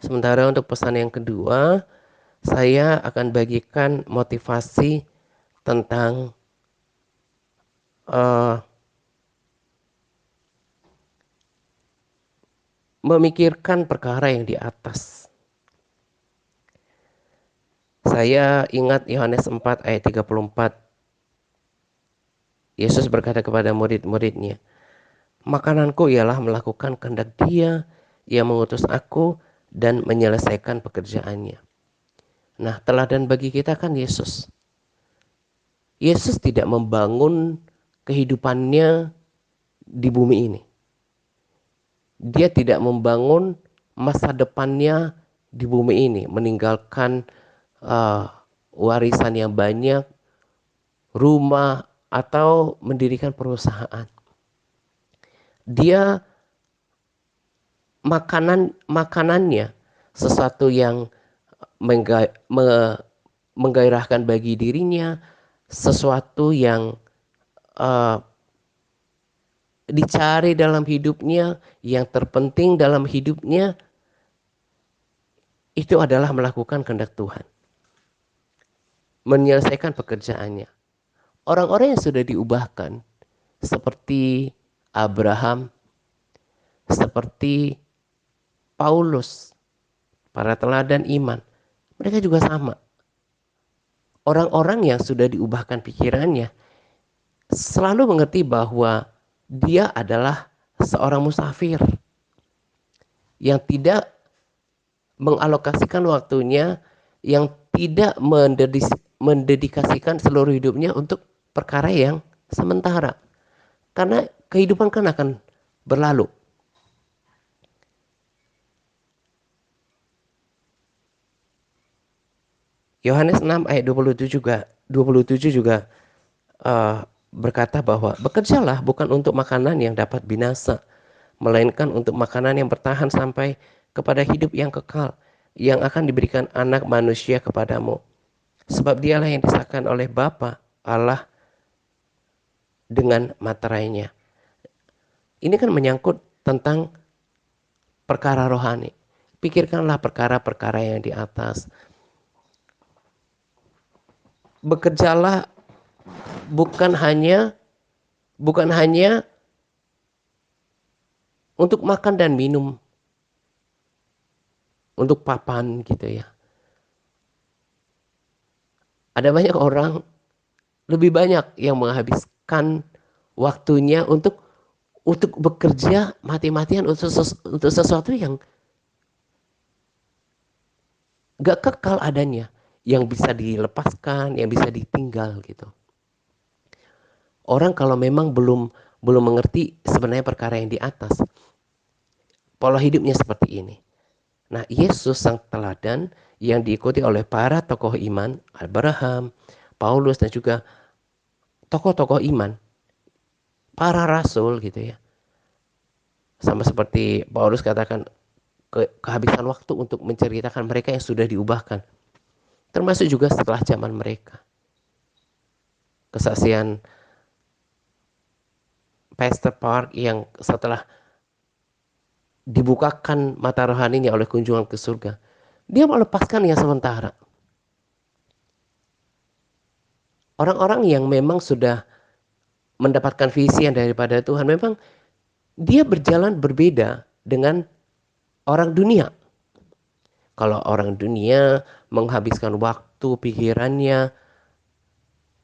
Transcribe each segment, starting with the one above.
Sementara untuk pesan yang kedua, saya akan bagikan motivasi tentang uh, memikirkan perkara yang di atas. Saya ingat Yohanes 4 ayat 34. Yesus berkata kepada murid-muridnya, makananku ialah melakukan kehendak Dia yang mengutus aku dan menyelesaikan pekerjaannya. Nah, teladan bagi kita kan Yesus. Yesus tidak membangun kehidupannya di bumi ini. Dia tidak membangun masa depannya di bumi ini, meninggalkan warisan yang banyak, rumah, atau mendirikan perusahaan. Dia makanannya sesuatu yang menggairahkan bagi dirinya, sesuatu yang uh, dicari dalam hidupnya, yang terpenting dalam hidupnya, itu adalah melakukan kehendak Tuhan. Menyelesaikan pekerjaannya. Orang-orang yang sudah diubahkan, seperti Abraham, seperti Paulus, para teladan iman, mereka juga sama. Orang-orang yang sudah diubahkan pikirannya, selalu mengerti bahwa dia adalah seorang musafir yang tidak mengalokasikan waktunya, yang tidak mendedikasikan seluruh hidupnya untuk perkara yang sementara. Karena kehidupan kan akan berlalu. Yohanes 6 ayat 27 juga berkata bahwa bekerjalah bukan untuk makanan yang dapat binasa, melainkan untuk makanan yang bertahan sampai kepada hidup yang kekal, yang akan diberikan anak manusia kepadamu. Sebab dialah yang disahkan oleh Bapa Allah dengan materainya. Ini kan menyangkut tentang perkara rohani. Pikirkanlah perkara-perkara yang di atas. Bekerjalah bukan hanya untuk makan dan minum, untuk papan gitu ya. Ada banyak orang, lebih banyak yang menghabiskan waktunya untuk bekerja mati-matian untuk sesuatu yang gak kekal adanya, yang bisa dilepaskan, yang bisa ditinggal gitu. Orang kalau memang belum mengerti sebenarnya perkara yang di atas, pola hidupnya seperti ini. Nah, Yesus sang teladan yang diikuti oleh para tokoh iman, Abraham, Paulus, dan juga tokoh-tokoh iman, para rasul gitu ya. Sama seperti Paulus katakan, kehabisan waktu untuk menceritakan mereka yang sudah diubahkan. Termasuk juga setelah zaman mereka. Kesaksian Pastor Park yang setelah dibukakan mata rohaninya oleh kunjungan ke surga, dia melepaskan yang sementara. Orang-orang yang memang sudah mendapatkan visi yang daripada Tuhan, memang dia berjalan berbeda dengan orang dunia. Kalau orang dunia menghabiskan waktu, pikirannya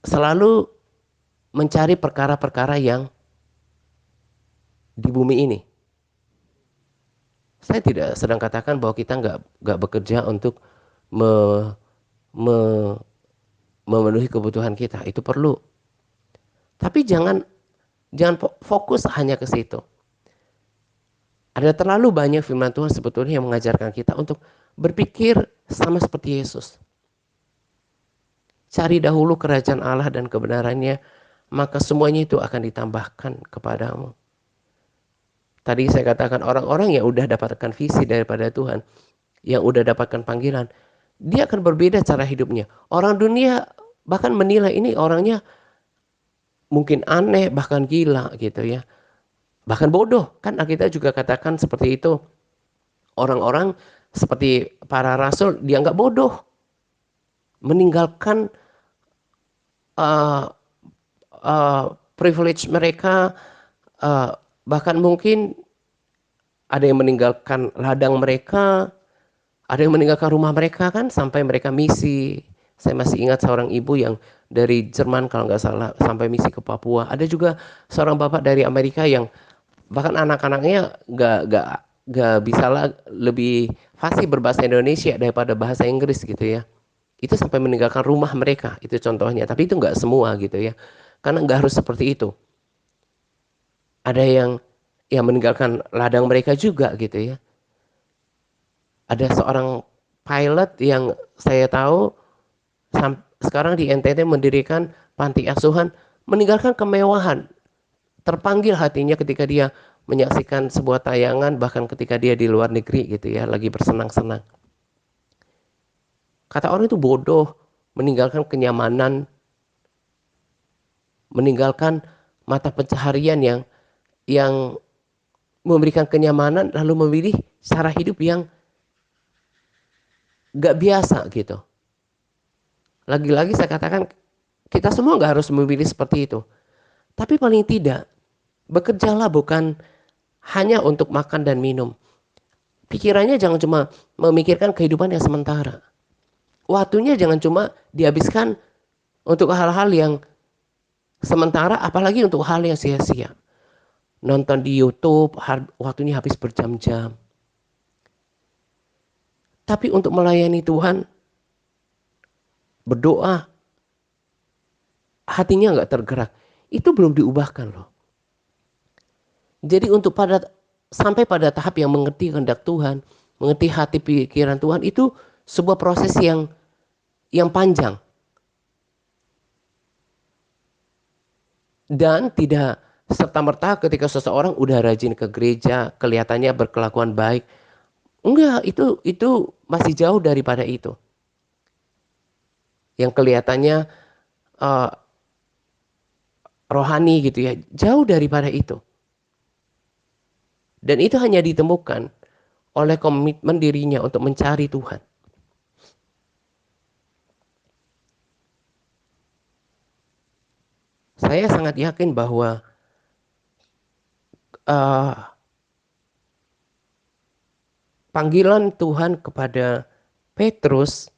selalu mencari perkara-perkara yang di bumi ini. Saya tidak sedang katakan bahwa kita nggak bekerja untuk me, me, memenuhi kebutuhan kita. Itu perlu. Tapi jangan fokus hanya ke situ. Ada terlalu banyak firman Tuhan sebetulnya yang mengajarkan kita untuk berpikir sama seperti Yesus. Cari dahulu kerajaan Allah dan kebenarannya, maka semuanya itu akan ditambahkan kepadamu. Tadi saya katakan orang-orang yang udah dapatkan visi daripada Tuhan, yang udah dapatkan panggilan, dia akan berbeda cara hidupnya. Orang dunia bahkan menilai ini orangnya mungkin aneh, bahkan gila gitu ya. Bahkan bodoh, kan kita juga katakan seperti itu. Orang-orang Seperti para rasul dianggap bodoh, meninggalkan uh, privilege mereka, uh, bahkan mungkin ada yang meninggalkan ladang mereka, ada yang meninggalkan rumah mereka kan sampai mereka misi. Saya masih ingat seorang ibu yang dari Jerman kalau nggak salah sampai misi ke Papua. Ada juga seorang bapak dari Amerika yang bahkan anak-anaknya nggak bisa lah, lebih fasih berbahasa Indonesia daripada bahasa Inggris gitu ya. Itu sampai meninggalkan rumah mereka, itu contohnya. Tapi itu nggak semua gitu ya, karena nggak harus seperti itu. Ada yang meninggalkan ladang mereka juga gitu ya. Ada seorang pilot yang saya tahu sekarang di NTT mendirikan panti asuhan, meninggalkan kemewahan, terpanggil hatinya ketika dia menyaksikan sebuah tayangan, bahkan ketika dia di luar negeri gitu ya, lagi bersenang-senang. Kata orang itu bodoh, meninggalkan kenyamanan, meninggalkan mata pencaharian yang memberikan kenyamanan, lalu memilih cara hidup yang gak biasa gitu. Lagi-lagi saya katakan, kita semua gak harus memilih seperti itu. Tapi paling tidak, bekerjalah bukan hanya untuk makan dan minum. Pikirannya jangan cuma memikirkan kehidupan yang sementara. Waktunya jangan cuma dihabiskan untuk hal-hal yang sementara, apalagi untuk hal yang sia-sia. Nonton di YouTube, waktunya habis berjam-jam. Tapi untuk melayani Tuhan, berdoa, hatinya nggak tergerak. Itu belum diubahkan loh. Jadi sampai pada tahap yang mengerti kehendak Tuhan, mengerti hati pikiran Tuhan, itu sebuah proses yang panjang. Dan tidak serta-merta ketika seseorang udah rajin ke gereja, kelihatannya berkelakuan baik. Enggak, itu masih jauh daripada itu. Yang kelihatannya uh, rohani gitu ya, jauh daripada itu. Dan itu hanya ditemukan oleh komitmen dirinya untuk mencari Tuhan. Saya sangat yakin bahwa uh, panggilan Tuhan kepada Petrus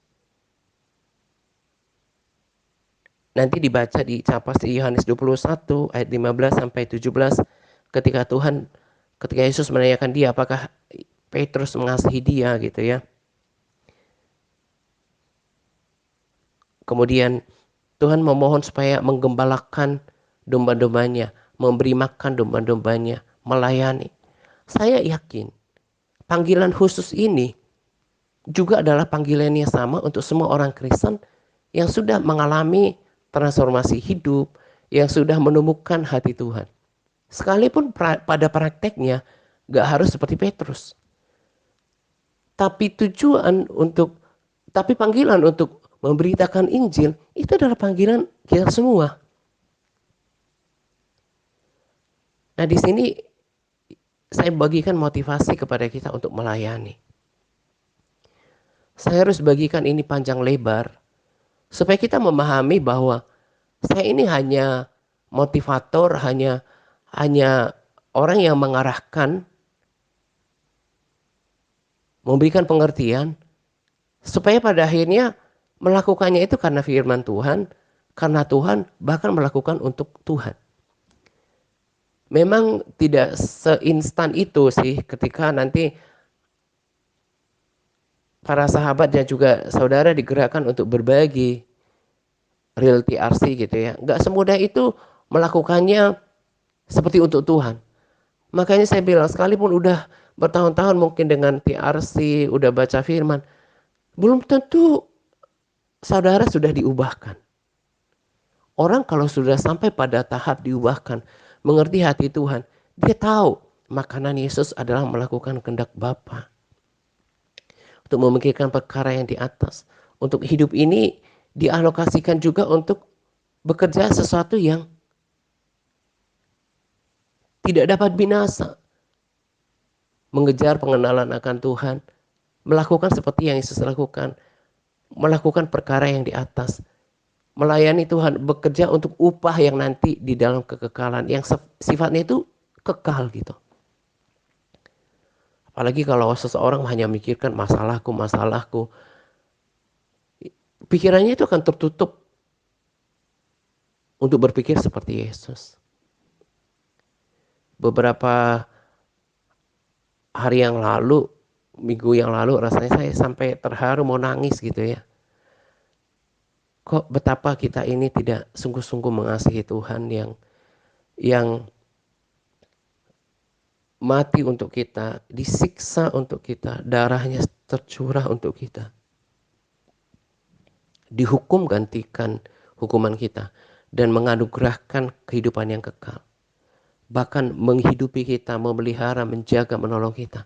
nanti dibaca di capas di Yohanes 21 ayat 15 sampai 17, ketika Yesus menanyakan dia apakah Petrus mengasihi dia gitu ya. Kemudian Tuhan memohon supaya menggembalakan domba-dombanya, memberi makan domba-dombanya, melayani. Saya yakin panggilan khusus ini juga adalah panggilan yang sama untuk semua orang Kristen yang sudah mengalami transformasi hidup, yang sudah menemukan hati Tuhan. Sekalipun pada prakteknya gak harus seperti Petrus. Tapi tapi panggilan untuk memberitakan Injil itu adalah panggilan kita semua. Nah di sini saya bagikan motivasi kepada kita untuk melayani. Saya harus bagikan ini panjang lebar supaya kita memahami bahwa saya ini hanya motivator, hanya orang yang mengarahkan, memberikan pengertian, supaya pada akhirnya melakukannya itu karena firman Tuhan, karena Tuhan, bahkan melakukan untuk Tuhan. Memang tidak seinstan itu sih ketika nanti para sahabat dan juga saudara digerakkan untuk berbagi real TRC gitu ya. Nggak semudah itu melakukannya seperti untuk Tuhan. Makanya saya bilang sekalipun udah bertahun-tahun mungkin dengan TRC, udah baca firman, belum tentu saudara sudah diubahkan. Orang kalau sudah sampai pada tahap diubahkan, mengerti hati Tuhan, dia tahu makanan Yesus adalah melakukan kehendak Bapa. Untuk memikirkan perkara yang di atas. Untuk hidup ini dialokasikan juga untuk bekerja sesuatu yang tidak dapat binasa. Mengejar pengenalan akan Tuhan, melakukan seperti yang Yesus lakukan, melakukan perkara yang di atas, melayani Tuhan, bekerja untuk upah yang nanti di dalam kekekalan, yang sifatnya itu kekal gitu. Apalagi kalau seseorang hanya memikirkan masalahku, masalahku, pikirannya itu akan tertutup untuk berpikir seperti Yesus. Beberapa hari yang lalu, minggu yang lalu, rasanya saya sampai terharu mau nangis gitu ya. Kok betapa kita ini tidak sungguh-sungguh mengasihi Tuhan yang mati untuk kita, disiksa untuk kita, darahnya tercurah untuk kita. Dihukum gantikan hukuman kita dan menganugerahkan kehidupan yang kekal. Bahkan menghidupi kita, memelihara, menjaga, menolong kita.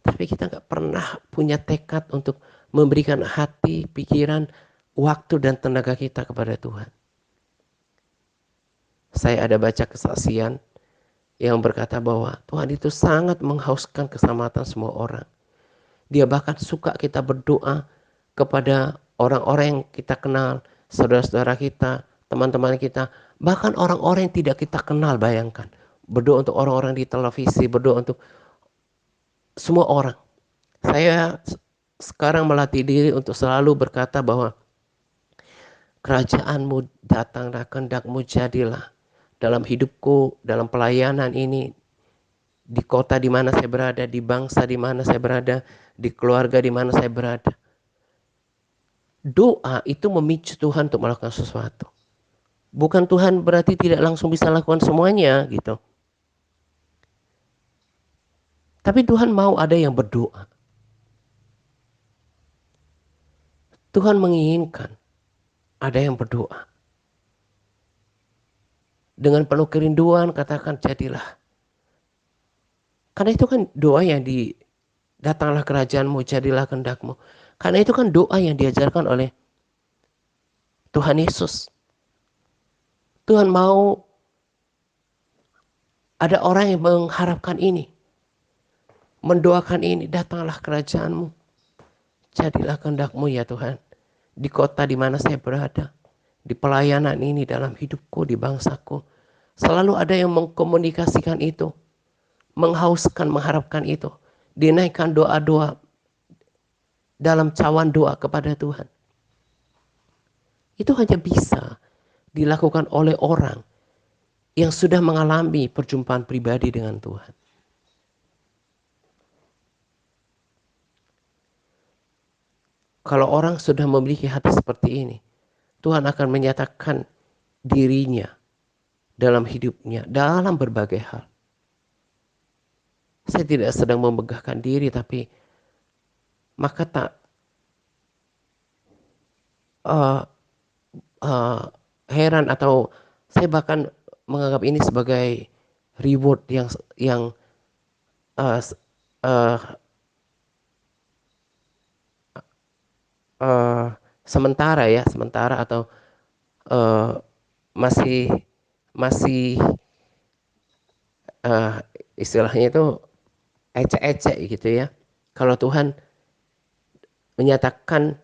Tapi kita gak pernah punya tekad untuk memberikan hati, pikiran, waktu dan tenaga kita kepada Tuhan. Saya ada baca kesaksian yang berkata bahwa Tuhan itu sangat menghauskan keselamatan semua orang. Dia bahkan suka kita berdoa kepada orang-orang yang kita kenal, saudara-saudara kita, teman-teman kita, bahkan orang-orang yang tidak kita kenal, bayangkan. Berdoa untuk orang-orang di televisi, berdoa untuk semua orang. Saya sekarang melatih diri untuk selalu berkata bahwa kerajaanmu datanglah, kehendakmu jadilah dalam hidupku, dalam pelayanan ini, di kota di mana saya berada, di bangsa di mana saya berada, di keluarga di mana saya berada. Doa itu memicu Tuhan untuk melakukan sesuatu. Bukan Tuhan berarti tidak langsung bisa lakukan semuanya gitu. Tapi Tuhan mau ada yang berdoa. Tuhan menginginkan ada yang berdoa. Dengan penuh kerinduan katakan jadilah. Karena itu kan doa yang datanglah kerajaanmu, jadilah kehendakmu. Karena itu kan doa yang diajarkan oleh Tuhan Yesus. Tuhan mau ada orang yang mengharapkan ini. Mendoakan ini, datanglah kerajaanmu. Jadilah kehendakmu ya Tuhan. Di kota di mana saya berada. Di pelayanan ini, dalam hidupku, di bangsaku. Selalu ada yang mengkomunikasikan itu. Menghauskan, mengharapkan itu. Dinaikkan doa-doa dalam cawan doa kepada Tuhan. Itu hanya bisa dilakukan oleh orang yang sudah mengalami perjumpaan pribadi dengan Tuhan. Kalau orang sudah memiliki hati seperti ini, Tuhan akan menyatakan dirinya dalam hidupnya, dalam berbagai hal. Saya tidak sedang memegahkan diri, tapi maka tak heran atau saya bahkan menganggap ini sebagai reward yang uh, uh, sementara atau masih istilahnya itu ecek-ecek gitu ya. Kalau Tuhan menyatakan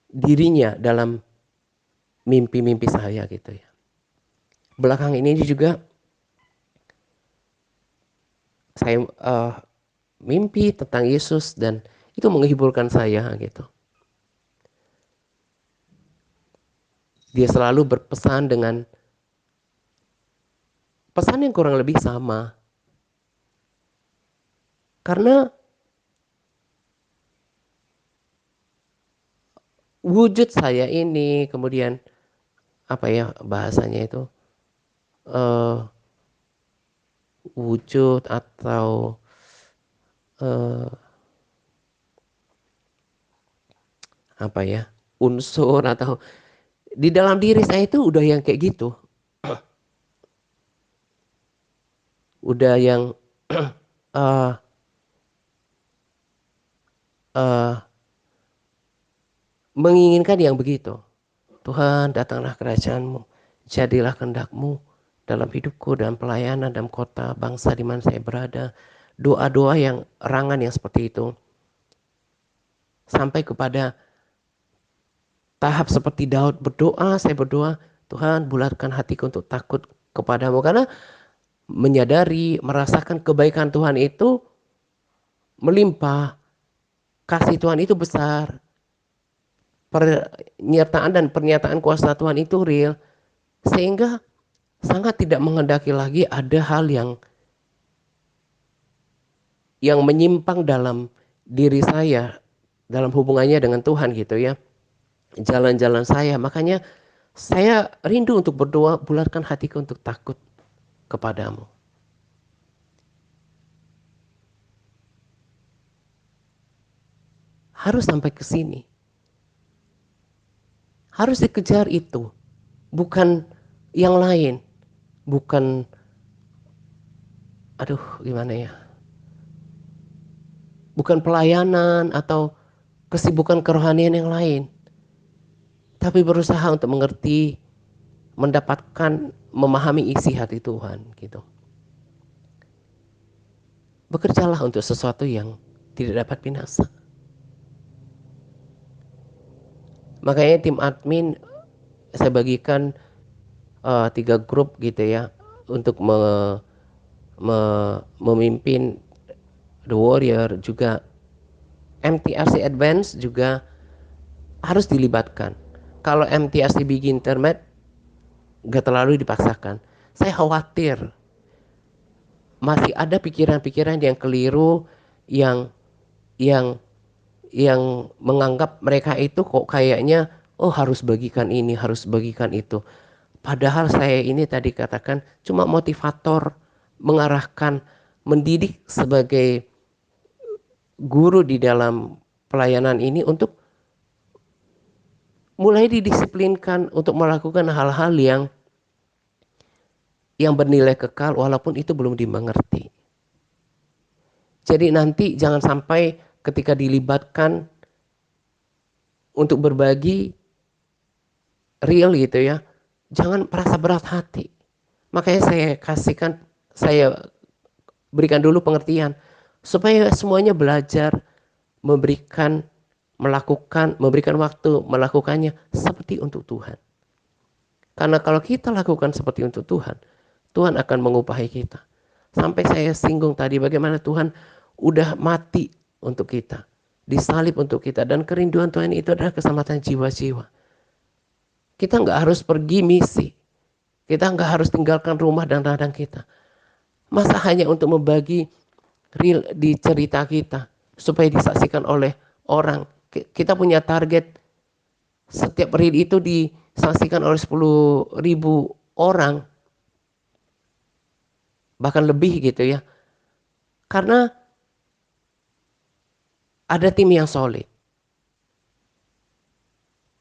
dirinya dalam mimpi-mimpi saya gitu ya. Belakang ini juga saya mimpi tentang Yesus dan itu menghiburkan saya gitu. Dia selalu berpesan dengan pesan yang kurang lebih sama. Karena wujud saya ini, kemudian apa ya bahasanya itu, wujud atau apa ya, unsur atau di dalam diri saya itu udah yang kayak gitu. Udah yang menginginkan yang begitu. Tuhan, datanglah kerajaanmu, jadilah kehendakmu dalam hidupku, dalam pelayanan, dalam kota, bangsa di mana saya berada. Doa-doa yang rangan yang seperti itu sampai kepada tahap seperti Daud berdoa, saya berdoa, Tuhan bulatkan hatiku untuk takut kepadamu. Karena menyadari, merasakan kebaikan Tuhan itu melimpah, kasih Tuhan itu besar, penyertaan dan pernyataan kuasa Tuhan itu real, sehingga sangat tidak menghendaki lagi ada hal yang menyimpang dalam diri saya, dalam hubungannya dengan Tuhan gitu ya, jalan-jalan saya. Makanya saya rindu untuk berdoa, bulatkan hatiku untuk takut kepadamu. Harus sampai ke sini. Harus dikejar itu. Bukan yang lain. Bukan, aduh gimana ya. Bukan pelayanan atau kesibukan kerohanian yang lain. Tapi berusaha untuk mengerti, mendapatkan, memahami isi hati Tuhan gitu. Bekerjalah untuk sesuatu yang tidak dapat binasa. Makanya tim admin saya bagikan 3 grup gitu ya untuk memimpin The Warrior. Juga MTRC Advance juga harus dilibatkan. Kalau MTRC Begin Intermediate gak terlalu dipaksakan. Saya khawatir masih ada pikiran-pikiran yang keliru, yang yang yang menganggap mereka itu kok kayaknya oh harus bagikan ini, harus bagikan itu. Padahal saya ini tadi katakan cuma motivator, mengarahkan, mendidik sebagai guru di dalam pelayanan ini untuk mulai didisiplinkan untuk melakukan hal-hal yang bernilai kekal walaupun itu belum dimengerti. Jadi nanti jangan sampai ketika dilibatkan untuk berbagi real gitu ya, jangan merasa berat hati. Makanya saya berikan dulu pengertian supaya semuanya belajar memberikan, melakukan, memberikan waktu melakukannya seperti untuk Tuhan. Karena kalau kita lakukan seperti untuk Tuhan, Tuhan akan mengupahi kita. Sampai saya singgung tadi bagaimana Tuhan udah mati untuk kita, disalib untuk kita, dan kerinduan Tuhan itu adalah keselamatan jiwa-jiwa. Kita nggak harus pergi misi, kita nggak harus tinggalkan rumah dan ladang kita. Masa hanya untuk membagi real di cerita kita supaya disaksikan oleh orang. Kita punya target setiap reel itu disaksikan oleh 10.000 orang, bahkan lebih gitu ya. Karena ada tim yang solid.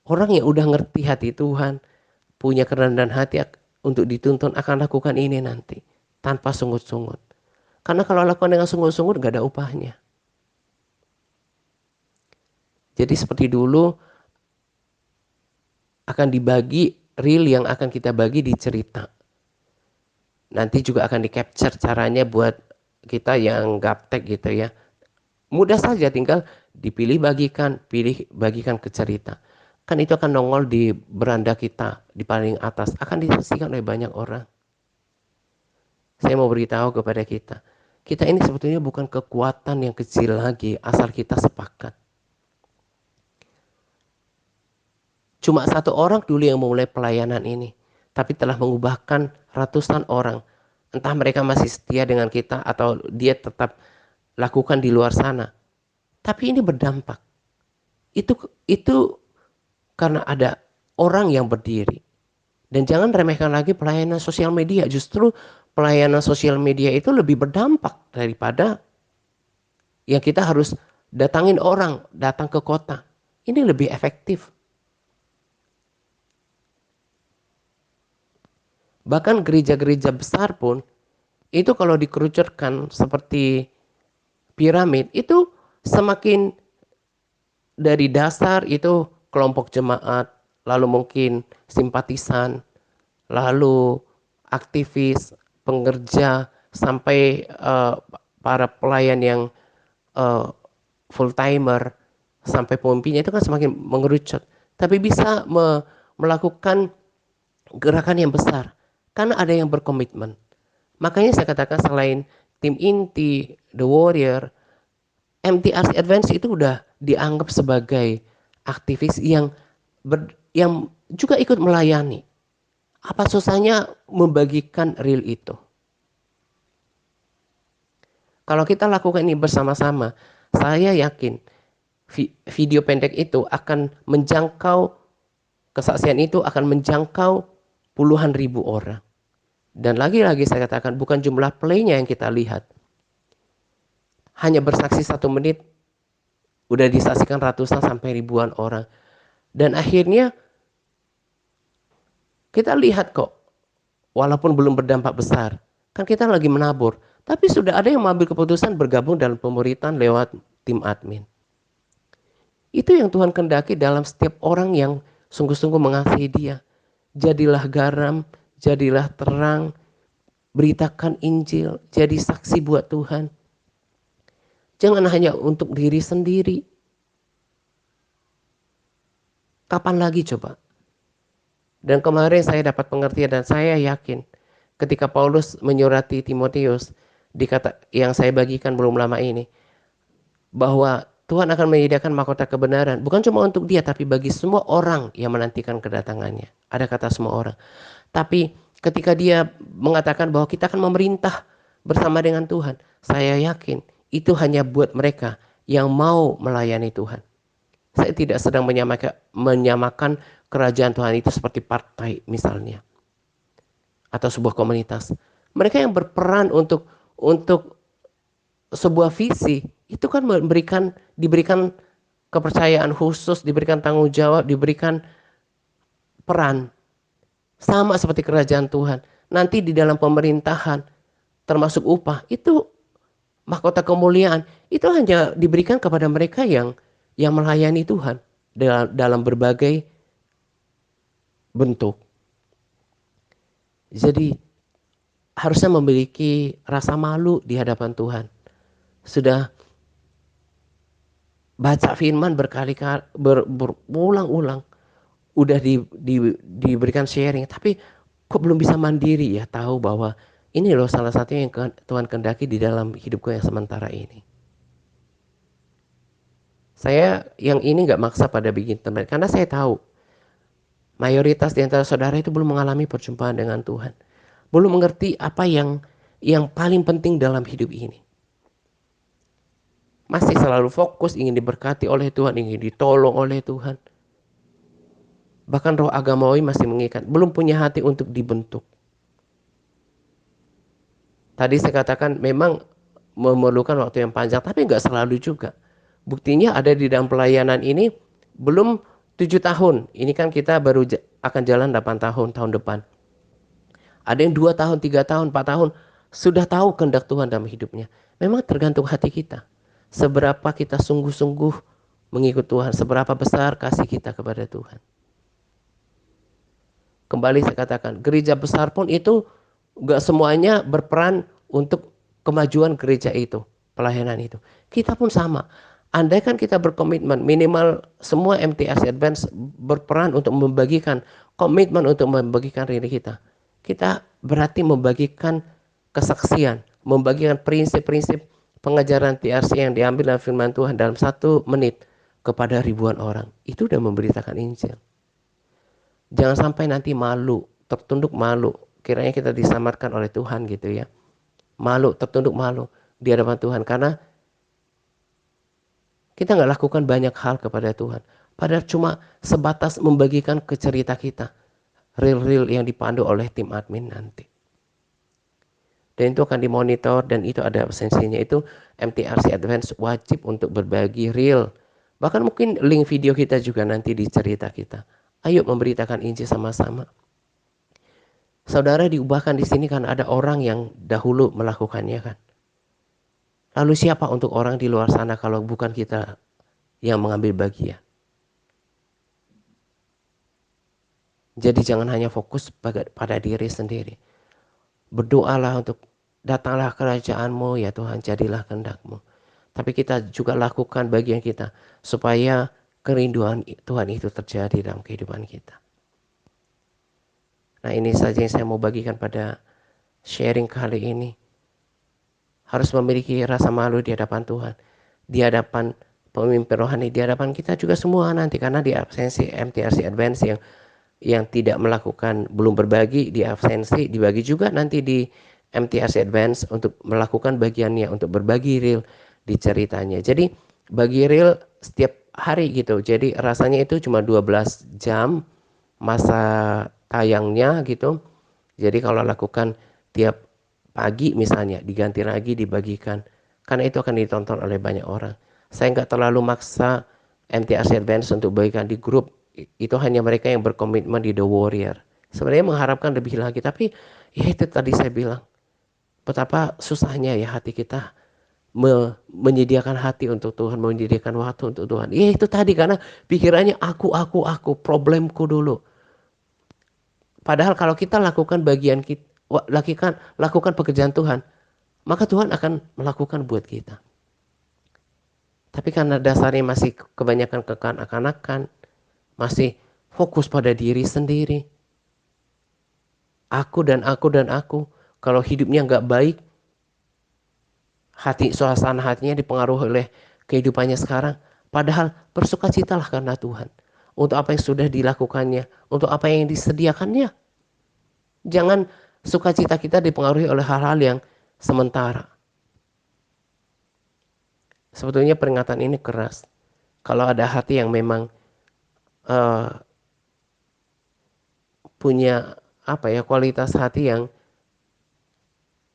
Orang yang udah ngerti hati Tuhan, punya kerendahan hati untuk dituntun akan lakukan ini nanti tanpa sungut-sungut. Karena kalau lakukan dengan sungut-sungut gak ada upahnya. Jadi seperti dulu akan dibagi reel yang akan kita bagi di cerita. Nanti juga akan di capture caranya buat kita yang gaptek gitu ya. Mudah saja, tinggal dipilih bagikan, pilih bagikan ke cerita. Kan itu akan nongol di beranda kita, di paling atas. Akan disaksikan oleh banyak orang. Saya mau beritahu kepada kita. Kita ini sebetulnya bukan kekuatan yang kecil lagi, asal kita sepakat. Cuma satu orang dulu yang memulai pelayanan ini, tapi telah mengubahkan ratusan orang. Entah mereka masih setia dengan kita atau dia tetap lakukan di luar sana. Tapi ini berdampak. Itu karena ada orang yang berdiri. Dan jangan remehkan lagi pelayanan sosial media. Justru pelayanan sosial media itu lebih berdampak daripada yang kita harus datangin orang, datang ke kota. Ini lebih efektif. Bahkan gereja-gereja besar pun, itu kalau dikerucutkan seperti piramid, itu semakin dari dasar itu kelompok jemaat, lalu mungkin simpatisan, lalu aktivis, pengerja, sampai para pelayan yang full timer. sampai pompinya itu kan semakin mengerucut. Tapi bisa melakukan gerakan yang besar karena ada yang berkomitmen. Makanya saya katakan selain tim inti, The Warrior, MTRC Advance itu udah dianggap sebagai aktivis yang juga ikut melayani. Apa susahnya membagikan reel itu? Kalau kita lakukan ini bersama-sama, saya yakin video pendek itu akan menjangkau, kesaksian itu akan menjangkau puluhan ribu orang. Dan lagi-lagi saya katakan bukan jumlah playnya yang kita lihat. Hanya bersaksi 1 menit udah disaksikan ratusan sampai ribuan orang. Dan akhirnya kita lihat kok, walaupun belum berdampak besar, kan kita lagi menabur. Tapi sudah ada yang mengambil keputusan bergabung dalam pemuritan lewat tim admin. Itu yang Tuhan kehendaki dalam setiap orang yang sungguh-sungguh mengasihi Dia. Jadilah garam, jadilah terang, beritakan Injil, jadi saksi buat Tuhan. Jangan hanya untuk diri sendiri. Kapan lagi coba? Dan kemarin saya dapat pengertian dan saya yakin ketika Paulus menyurati Timotius, yang saya bagikan belum lama ini, bahwa Tuhan akan menyediakan mahkota kebenaran, bukan cuma untuk dia, tapi bagi semua orang yang menantikan kedatangannya. Ada kata semua orang. Tapi ketika dia mengatakan bahwa kita akan memerintah bersama dengan Tuhan, saya yakin itu hanya buat mereka yang mau melayani Tuhan. Saya tidak sedang menyamakan kerajaan Tuhan itu seperti partai misalnya, atau sebuah komunitas. Mereka yang berperan untuk sebuah visi itu kan diberikan kepercayaan khusus, diberikan tanggung jawab, diberikan peran sama seperti kerajaan Tuhan. Nanti di dalam pemerintahan termasuk upah itu mahkota kemuliaan itu hanya diberikan kepada mereka yang melayani Tuhan dalam berbagai bentuk. Jadi harusnya memiliki rasa malu di hadapan Tuhan. Sudah baca firman berkali-kali, berulang-ulang, udah diberikan sharing, tapi kok belum bisa mandiri ya, tahu bahwa ini loh salah satu yang Tuhan kehendaki di dalam hidupku yang sementara ini. Saya yang ini nggak maksa pada bikin teman, karena saya tahu mayoritas di antara saudara itu belum mengalami perjumpaan dengan Tuhan, belum mengerti apa yang paling penting dalam hidup ini. Masih selalu fokus ingin diberkati oleh Tuhan, ingin ditolong oleh Tuhan. Bahkan roh agamawi masih mengikat, belum punya hati untuk dibentuk. Tadi saya katakan memang memerlukan waktu yang panjang, tapi nggak selalu juga. Buktinya ada di dalam pelayanan ini belum 7 tahun. Ini kan kita baru akan jalan 8 tahun, tahun depan. Ada yang 2 tahun, 3 tahun, 4 tahun, sudah tahu kehendak Tuhan dalam hidupnya. Memang tergantung hati kita. Seberapa kita sungguh-sungguh mengikut Tuhan, seberapa besar kasih kita kepada Tuhan. Kembali saya katakan, gereja besar pun itu gak semuanya berperan untuk kemajuan gereja itu, pelayanan itu. Kita pun sama. Andai kan kita berkomitmen, minimal semua MTRC Advance berperan untuk membagikan, komitmen untuk membagikan diri kita. Kita berarti membagikan kesaksian, membagikan prinsip-prinsip pengajaran TRC yang diambil dalam firman Tuhan dalam 1 menit kepada ribuan orang. Itu udah memberitakan Injil. Jangan sampai nanti malu, tertunduk malu. Kiranya kita diselamatkan oleh Tuhan gitu ya. Malu, tertunduk malu di hadapan Tuhan. Karena kita nggak lakukan banyak hal kepada Tuhan. Padahal cuma sebatas membagikan ke cerita kita. Real-real yang dipandu oleh tim admin nanti. Dan itu akan dimonitor dan itu ada absensinya. Itu MTRC Advance wajib untuk berbagi real. Bahkan mungkin link video kita juga nanti di cerita kita. Ayo memberitakan Injil sama-sama. Saudara diubahkan di sini kan ada orang yang dahulu melakukannya kan. Lalu siapa untuk orang di luar sana kalau bukan kita yang mengambil bagian? Jadi jangan hanya fokus pada diri sendiri. Berdoalah untuk datanglah kerajaanmu ya Tuhan, jadilah kehendak-Mu. Tapi kita juga lakukan bagian kita supaya kerinduan Tuhan itu terjadi dalam kehidupan kita. Nah, ini saja yang saya mau bagikan pada sharing kali ini. Harus memiliki rasa malu di hadapan Tuhan, di hadapan pemimpin rohani, di hadapan kita juga semua nanti, karena di absensi MTRC Advance yang tidak melakukan, belum berbagi di absensi, dibagi juga nanti di MTRC Advance untuk melakukan bagiannya, untuk berbagi real di ceritanya. Jadi bagi real setiap hari gitu. Jadi rasanya itu cuma 12 jam masa tayangnya gitu. Jadi kalau lakukan tiap pagi misalnya, diganti lagi, dibagikan, karena itu akan ditonton oleh banyak orang. Saya nggak terlalu maksa MTRC Advance untuk bagikan di grup. Itu hanya mereka yang berkomitmen di The Warrior. Sebenarnya mengharapkan lebih lagi, tapi ya itu tadi saya bilang, betapa susahnya ya hati kita menyediakan hati untuk Tuhan, menyediakan waktu untuk Tuhan. Ya itu tadi, karena pikirannya aku, problemku dulu. Padahal kalau kita lakukan bagian kita, lakukan pekerjaan Tuhan, maka Tuhan akan melakukan buat kita. Tapi karena dasarnya masih kebanyakan kekanak-kanakan, masih fokus pada diri sendiri, aku dan aku, kalau hidupnya nggak baik, suasana hatinya dipengaruhi oleh kehidupannya sekarang, padahal bersukacitalah karena Tuhan, untuk apa yang sudah dilakukannya, untuk apa yang disediakannya. Jangan sukacita kita dipengaruhi oleh hal-hal yang sementara. Sebetulnya peringatan ini keras. Kalau ada hati yang memang punya kualitas hati yang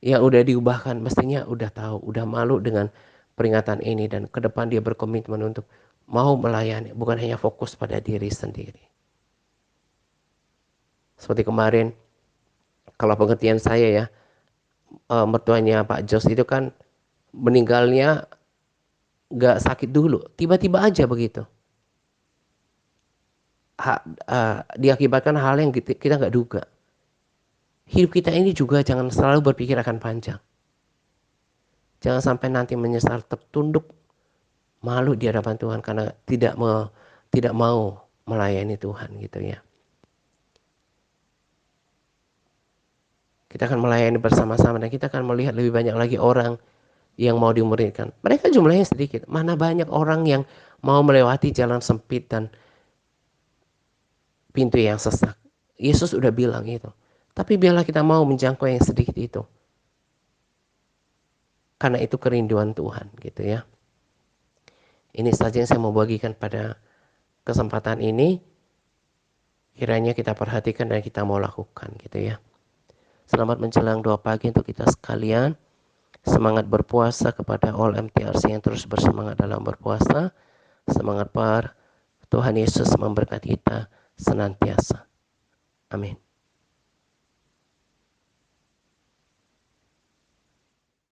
udah diubahkan, mestinya udah tahu, udah malu dengan peringatan ini, dan ke depan dia berkomitmen untuk mau melayani, bukan hanya fokus pada diri sendiri. Seperti kemarin, kalau pengertian saya ya, mertuanya Pak Jos itu kan meninggalnya gak sakit dulu, tiba-tiba aja begitu. Diakibatkan hal yang kita gak duga. Hidup kita ini juga jangan selalu berpikir akan panjang. Jangan sampai nanti menyesal, tertunduk, malu di hadapan Tuhan karena tidak mau melayani Tuhan gitu ya. Kita akan melayani bersama-sama, dan kita akan melihat lebih banyak lagi orang yang mau dimuridkan. Mereka jumlahnya sedikit. Mana banyak orang yang mau melewati jalan sempit dan pintu yang sesak. Yesus udah bilang itu. Tapi biarlah kita mau menjangkau yang sedikit itu. Karena itu kerinduan Tuhan gitu ya. Ini saja yang saya mau bagikan pada kesempatan ini. Kiranya kita perhatikan dan kita mau lakukan gitu ya. Selamat menjelang doa pagi untuk kita sekalian. Semangat berpuasa kepada all MTRC yang terus bersemangat dalam berpuasa. Semangat Tuhan Yesus memberkati kita senantiasa. Amin.